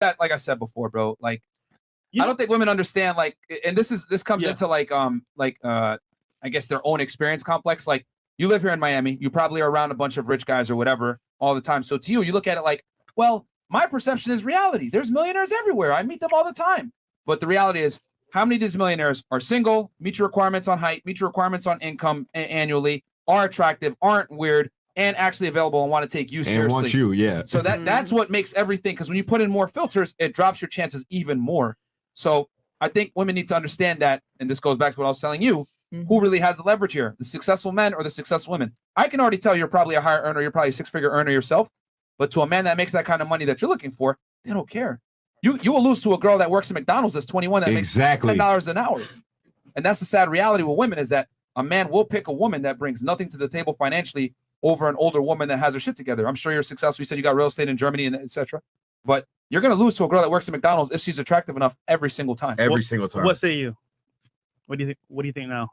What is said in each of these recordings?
that, like I said before, bro, like I don't think women understand, like, and this comes into I guess their own experience complex. Like, you live here in Miami, you probably are around a bunch of rich guys or whatever all the time. So to you look at it like, well, my perception is reality. There's millionaires everywhere. I meet them all the time. But the reality is, how many of these millionaires are single, meet your requirements on height, meet your requirements on income annually, are attractive, aren't weird, and actually available and want to take you seriously? And want you, yeah. So that's what makes everything, because when you put in more filters, it drops your chances even more. So I think women need to understand that, and this goes back to what I was telling you, who really has the leverage here, the successful men or the successful women? I can already tell you're probably a higher earner, you're probably a six-figure earner yourself, but to a man that makes that kind of money that you're looking for, they don't care. You will lose to a girl that works at McDonald's that's 21 that makes $10 an hour. And that's the sad reality with women, is that a man will pick a woman that brings nothing to the table financially over an older woman that has her shit together. I'm sure you're successful. You said you got real estate in Germany and etc. But you're going to lose to a girl that works at McDonald's if she's attractive enough every single time. Every single time. What say you? What do you think? What do you think now?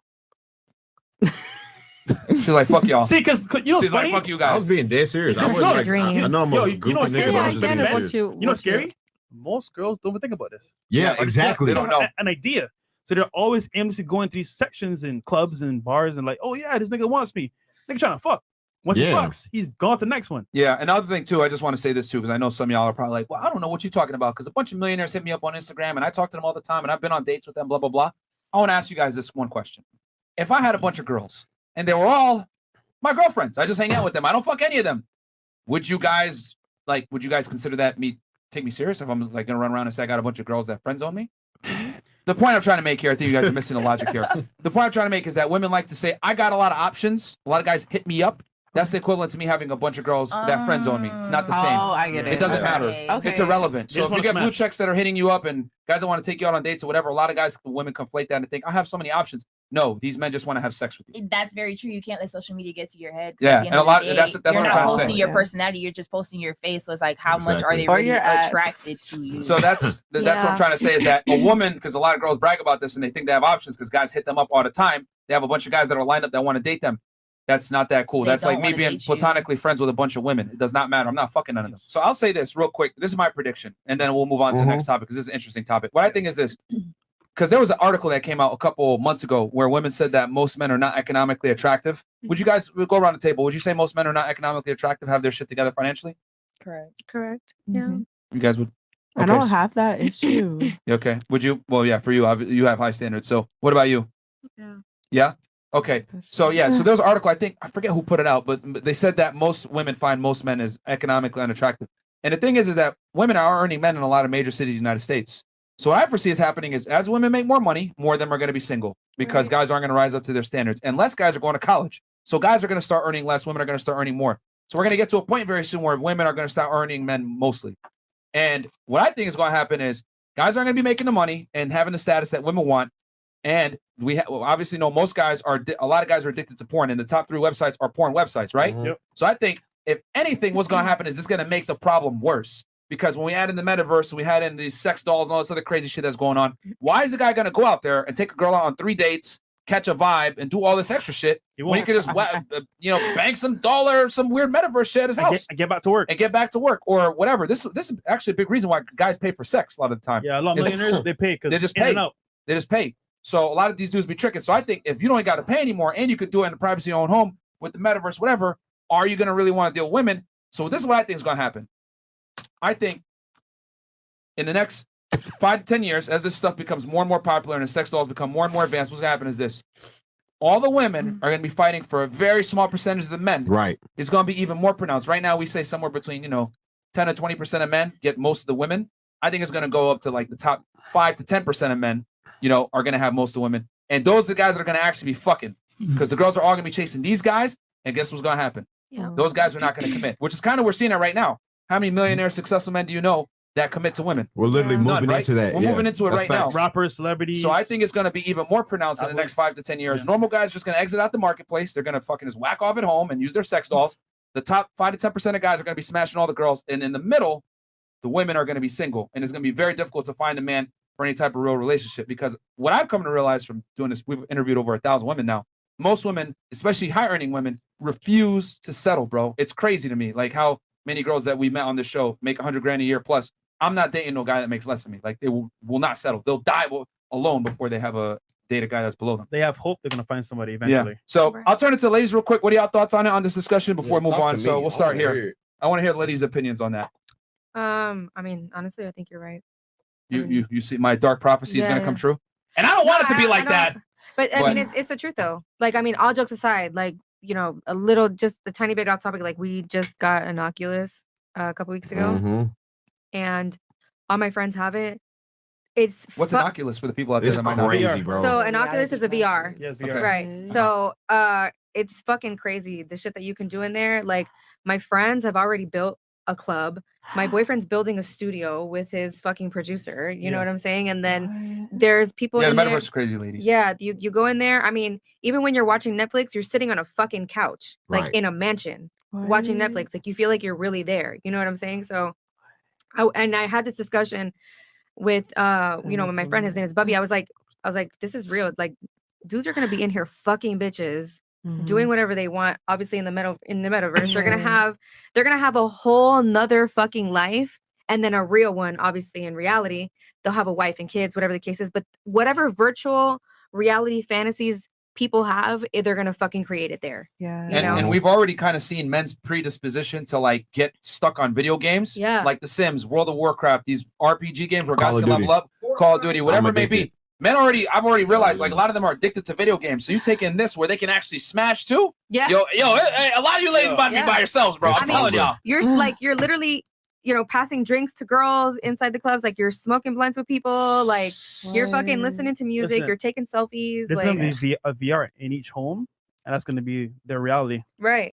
She's like, fuck y'all. See, because you know, she's like, fuck you guys. I was being dead serious. I was like, I know I'm a goofy nigga, but I was being serious. You know what's scary? Most girls don't even think about this. Yeah, exactly. They don't know an idea. So they're always aimlessly going to these sections and clubs and bars and like, oh yeah, this nigga wants me. Nigga trying to fuck. Once he fucks, he's gone to the next one. Yeah, another thing too, I just want to say this too, because I know some of y'all are probably like, well, I don't know what you're talking about, because a bunch of millionaires hit me up on Instagram and I talk to them all the time and I've been on dates with them, blah, blah, blah. I want to ask you guys this one question. If I had a bunch of girls and they were all my girlfriends, I just hang out with them, I don't fuck any of them, would you guys consider that take me serious if I'm like gonna run around and say I got a bunch of girls that friend zone me? The point I'm trying to make here, I think you guys are missing the logic here. The point I'm trying to make is that women like to say, I got a lot of options. A lot of guys hit me up. That's the equivalent to me having a bunch of girls that friend zone me. It's not the same. Oh, I get it. It doesn't matter. Okay. It's irrelevant. So if you get blue checks that are hitting you up and guys that want to take you out on dates or whatever, a lot of guys, women conflate that and think, I have so many options. No, these men just want to have sex with you. That's very true. You can't let social media get to your head. Yeah, and a lot. That's you're what I'm not trying to say. posting your personality. You're just posting your face. So it's like, how much are they really attracted to you? So that's what I'm trying to say, is that a woman, because a lot of girls brag about this and they think they have options because guys hit them up all the time. They have a bunch of guys that are lined up that want to date them. That's not that cool. That's like me being platonically friends with a bunch of women. It does not matter. I'm not fucking none of them. So I'll say this real quick. This is my prediction, and then we'll move on to the next topic because this is an interesting topic. What I think is this, because there was an article that came out a couple months ago where women said that most men are not economically attractive. Would you guys go around the table? Would you say most men are not economically attractive, have their shit together financially? Correct. Yeah. You guys would? Okay. I don't have that issue. Okay. Would you? Well, yeah, for you, you have high standards. So what about you? Yeah. Yeah? Okay. So yeah, so there's an article, I forget who put it out, but they said that most women find most men as economically unattractive. And the thing is that women are earning men in a lot of major cities in the United States. So what I foresee is happening is as women make more money, more of them are going to be single because guys aren't going to rise up to their standards and less guys are going to college. So guys are going to start earning less, women are going to start earning more. So we're going to get to a point very soon where women are going to start earning men mostly. And what I think is going to happen is guys aren't going to be making the money and having the status that women want. And we obviously know most guys a lot of guys are addicted to porn, and the top 3 websites are porn websites, right? Yep. So I think if anything, what's going to happen is it's going to make the problem worse. Because when we add in the metaverse, we had in these sex dolls and all this other crazy shit that's going on. Why is a guy going to go out there and take a girl out on 3 dates, catch a vibe, and do all this extra shit when you could just, bank some dollar, some weird metaverse shit at his house and get back to work, or whatever. This is actually a big reason why guys pay for sex a lot of the time. Yeah, a lot of millionaires they pay because they just pay. They just pay. So a lot of these dudes be tricking. So I think if you don't got to pay anymore and you could do it in the privacy of your own home with the metaverse, whatever, are you going to really want to deal with women? So this is what I think is going to happen. I think in the next 5 to 10 years, as this stuff becomes more and more popular and the sex dolls become more and more advanced, what's going to happen is this. All the women are going to be fighting for a very small percentage of the men. Right. It's going to be even more pronounced. Right now, we say somewhere between, 10 to 20% of men get most of the women. I think it's going to go up to like the top 5 to 10% of men, are going to have most of the women. And those are the guys that are going to actually be fucking because the girls are all going to be chasing these guys. And guess what's going to happen? Yeah. Those guys are not going to commit, which is kind of we're seeing it right now. How many millionaire successful men do you know that commit to women? We're literally moving into that. We're moving into it right now. Rappers, celebrities. So I think it's going to be even more pronounced in the next 5 to 10 years. Yeah. Normal guys are just going to exit out the marketplace. They're going to fucking just whack off at home and use their sex dolls. The top 5 to 10% of guys are going to be smashing all the girls. And in the middle, the women are going to be single. And it's going to be very difficult to find a man for any type of real relationship. Because what I've come to realize from doing this, we've interviewed over 1,000 women now. Most women, especially high-earning women, refuse to settle, bro. It's crazy to me. Like how many girls that we met on this show make $100,000 a year plus I'm not dating no guy that makes less than me. Like they will not settle. They'll die alone before they have a date a guy that's below them. They have hope they're gonna find somebody eventually. Yeah. So I'll turn it to ladies real quick. What are y'all thoughts on it on this discussion before we move on? So we'll start here. I want to hear ladies' opinions on that. I mean, honestly, I think you're right. You see my dark prophecy is gonna come true, and I don't want it to be like that. But I mean, it's the truth though. Like, I mean, all jokes aside, like, you know, just a tiny bit off topic. Like, we just got an Oculus a couple weeks ago, and all my friends have it. What's an Oculus for the people out there that might not crazy, bro. So an Oculus is a VR. Yes, VR. Right. So it's fucking crazy the shit that you can do in there. Like, my friends have already built a club. My boyfriend's building a studio with his fucking producer. You know what I'm saying? And then there's people in the there. Metaverse is crazy, ladies. Yeah, you go in there. I mean, even when you're watching Netflix, you're sitting on a fucking couch, like in a mansion, watching Netflix. Like, you feel like you're really there. You know what I'm saying? So, I had this discussion with you know, with my friend. His name is Bubby. I was like, this is real. Like, dudes are gonna be in here fucking bitches, doing whatever they want. Obviously, in the metaverse, they're gonna have a whole nother fucking life, and then a real one. Obviously, in reality, they'll have a wife and kids, whatever the case is. But whatever virtual reality fantasies people have, they're gonna fucking create it there. Yeah. And we've already kind of seen men's predisposition to like get stuck on video games. Yeah. Like The Sims, World of Warcraft, these RPG games where guys can level up, Call of Duty, whatever it may be. I've already realized like a lot of them are addicted to video games. So you take in this where they can actually smash too. Yeah. Yo, hey, a lot of you ladies might be by yourselves, bro. I'm telling y'all. You're literally, you know, passing drinks to girls inside the clubs. Like, you're smoking blunts with people. Like, you're fucking listening to music. You're taking selfies. There's like, gonna be a VR in each home, and that's gonna be their reality. Right.